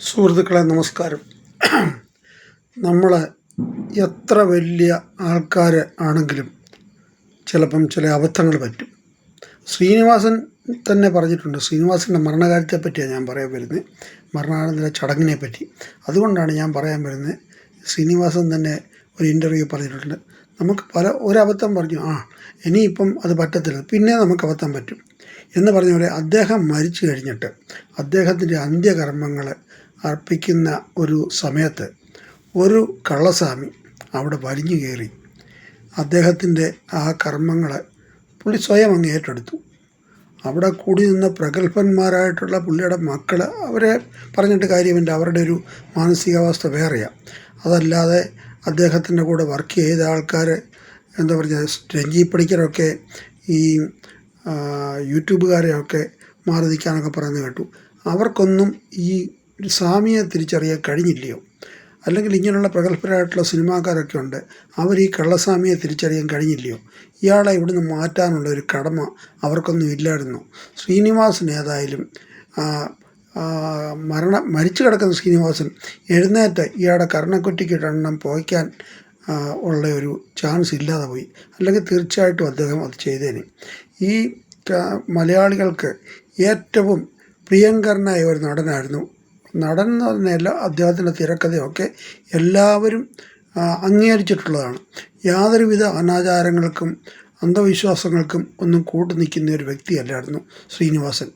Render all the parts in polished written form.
സുഹൃത്തുക്കളെ നമസ്കാരം. നമ്മൾ എത്ര വലിയ ആൾക്കാർ ആണെങ്കിലും ചിലപ്പം ചില അബദ്ധങ്ങൾ പറ്റും. ശ്രീനിവാസൻ തന്നെ പറഞ്ഞിട്ടുണ്ട്. ശ്രീനിവാസൻ്റെ മരണകാര്യത്തെ പറ്റിയാണ് ഞാൻ പറയാൻ വരുന്നത്, മരണാനന്തര ചടങ്ങിനെ പറ്റി. അതുകൊണ്ടാണ് ഞാൻ പറയാൻ വരുന്നത്. ശ്രീനിവാസൻ തന്നെ ഒരു ഇൻ്റർവ്യൂ പറഞ്ഞിട്ടുണ്ട്, നമുക്ക് ഒരബദ്ധം പറഞ്ഞു, ഇനിയിപ്പം അത് പറ്റത്തില്ല, പിന്നെ നമുക്ക് അബദ്ധം പറ്റും എന്ന് പറഞ്ഞ പോലെ അദ്ദേഹം മരിച്ചു കഴിഞ്ഞിട്ട് അദ്ദേഹത്തിൻ്റെ അന്ത്യകർമ്മങ്ങൾ അർപ്പിക്കുന്ന ഒരു സമയത്ത് ഒരു കള്ളസ്വാമി അവിടെ വലിഞ്ഞു കയറി അദ്ദേഹത്തിൻ്റെ ആ കർമ്മങ്ങൾ പുള്ളി സ്വയം അങ്ങ് ഏറ്റെടുത്തു. അവിടെ കൂടി നിന്ന് പ്രഗത്ഭന്മാരായിട്ടുള്ള പുള്ളിയുടെ മക്കൾ, അവരെ പറഞ്ഞിട്ട് കാര്യമില്ല, അവരുടെ ഒരു മാനസികാവസ്ഥ വേറെയാണ്. അതല്ലാതെ അദ്ദേഹത്തിൻ്റെ കൂടെ വർക്ക് ചെയ്ത ആൾക്കാർ, എന്താ പറയുക, രഞ്ജി പണിക്കരൊക്കെ ഈ യൂട്യൂബുകാരെയൊക്കെ മാറി നിൽക്കാനൊക്കെ പറയുന്നത് കേട്ടു. അവർക്കൊന്നും ഈ സ്വാമിയെ തിരിച്ചറിയാൻ കഴിഞ്ഞില്ലയോ? അല്ലെങ്കിൽ ഇങ്ങനെയുള്ള പ്രഗത്ഭരായിട്ടുള്ള സിനിമാക്കാരൊക്കെ ഉണ്ട്, അവർ ഈ കള്ളസ്വാമിയെ തിരിച്ചറിയാൻ കഴിഞ്ഞില്ലയോ? ഇയാളെ ഇവിടുന്ന് മാറ്റാനുള്ള ഒരു കടമ അവർക്കൊന്നും ഇല്ലായിരുന്നു. ശ്രീനിവാസൻ ഏതായാലും മരിച്ചു കിടക്കുന്ന ശ്രീനിവാസൻ എഴുന്നേറ്റ് ഇയാളുടെ കർണക്കുറ്റിക്കിട്ടെണ്ണം പോയിക്കാൻ ഉള്ള ഒരു ചാൻസ് ഇല്ലാതെ പോയി. അല്ലെങ്കിൽ തീർച്ചയായിട്ടും അദ്ദേഹം അത് ചെയ്തേനെ. ഈ മലയാളികൾക്ക് ഏറ്റവും പ്രിയങ്കരനായ ഒരു നടനായിരുന്നു. നടൻ എന്ന് പറഞ്ഞാൽ അദ്ദേഹത്തിൻ്റെ തിരക്കഥയൊക്കെ എല്ലാവരും അംഗീകരിച്ചിട്ടുള്ളതാണ്. യാതൊരുവിധ അനാചാരങ്ങൾക്കും അന്ധവിശ്വാസങ്ങൾക്കും ഒന്നും കൂട്ടു നിൽക്കുന്ന ഒരു വ്യക്തിയല്ലായിരുന്നു ശ്രീനിവാസൻ.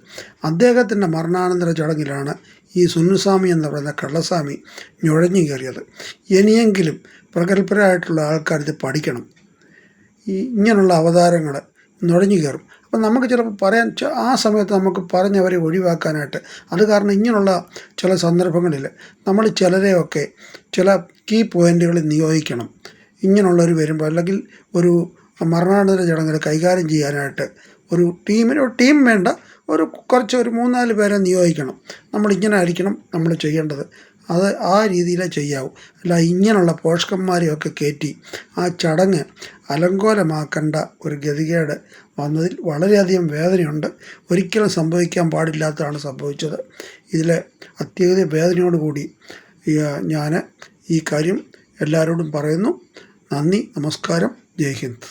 അദ്ദേഹത്തിൻ്റെ മരണാനന്തര ചടങ്ങിലാണ് ഈ സുന്നുസ്വാമി എന്ന് പറയുന്ന കള്ളസ്വാമി നുഴഞ്ഞു കയറിയത്. ഇനിയെങ്കിലും പ്രഗത്ഭരായിട്ടുള്ള ആൾക്കാർ ഇത് പഠിക്കണം. ഇങ്ങനെയുള്ള അവതാരങ്ങൾ നുഴഞ്ഞു കയറും. അപ്പം നമുക്ക് ചിലപ്പോൾ പറയാൻ ആ സമയത്ത് നമുക്ക് പറഞ്ഞവരെ ഒഴിവാക്കാനായിട്ട്, അത് കാരണം ഇങ്ങനെയുള്ള ചില സന്ദർഭങ്ങളിൽ നമ്മൾ ചിലരെയൊക്കെ ചില കീ പോയിൻ്റുകളിൽ നിയോഗിക്കണം. ഇങ്ങനെയുള്ളവർ വരുമ്പോൾ, അല്ലെങ്കിൽ ഒരു മരണാനന്തര ചടങ്ങുകൾ കൈകാര്യം ചെയ്യാനായിട്ട് ഒരു ടീം വേണ്ട, ഒരു 3-4 പേരെ നിയോഗിക്കണം. നമ്മളിങ്ങനെ ആയിരിക്കണം നമ്മൾ ചെയ്യേണ്ടത്, അത് ആ രീതിയിലേ ചെയ്യാവൂ. അല്ല ഇങ്ങനെയുള്ള പോഷകന്മാരെയൊക്കെ കയറ്റി ആ ചടങ്ങ് അലങ്കോലമാക്കേണ്ട ഒരു ഗതികേട് വന്നതിൽ വളരെയധികം വേദനയുണ്ട്. ഒരിക്കലും സംഭവിക്കാൻ പാടില്ലാത്തതാണ് സംഭവിച്ചത്. ഇതിൽ അത്യധിക വേദനയോടുകൂടി ഞാൻ ഈ കാര്യം എല്ലാവരോടും പറയുന്നു. നന്ദി, നമസ്കാരം, ജയ് ഹിന്ദ്.